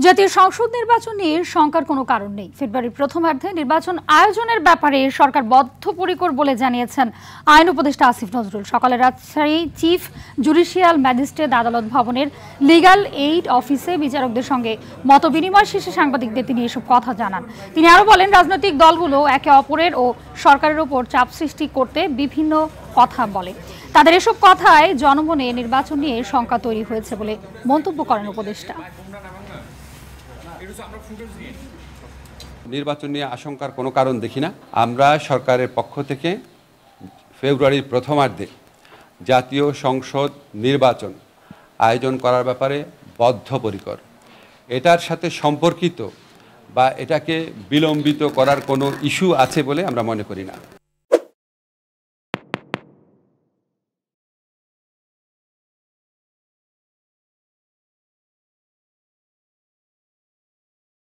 জাতীয় সংসদ নির্বাচন নিয়ে শঙ্কার কোনো কারণ নেই। ফেব্রুয়ারির প্রথমার্ধে নির্বাচন আয়োজনের ব্যাপারে সরকার বদ্ধপরিকর বলে জানিয়েছেন আইন উপদেষ্টা আসিফ নজরুল। সকালে রাজশাহী চিফ জুডিশিয়াল ম্যাজিস্ট্রেট আদালত ভবনের লিগ্যাল এইড অফিসে বিচারকদের সঙ্গে মতবিনিময় শেষে সাংবাদিকদের তিনি এসব কথা জানান। তিনি আরও বলেন, রাজনৈতিক দলগুলো একে অপরের ও সরকারের উপর চাপ সৃষ্টি করতে বিভিন্ন কথা বলে। তাদের এসব কথায় জনমনে নির্বাচন নিয়ে শঙ্কা তৈরি হয়েছে বলে মন্তব্য করেন উপদেষ্টা। নির্বাচন নিয়ে আশঙ্কার কোনো কারণ দেখি না। আমরা সরকারের পক্ষ থেকে ফেব্রুয়ারির প্রথমার্ধে জাতীয় সংসদ নির্বাচন আয়োজন করার ব্যাপারে বদ্ধপরিকর। এটার সাথে সম্পর্কিত বা এটাকে বিলম্বিত করার কোনো ইস্যু আছে বলে আমরা মনে করি না।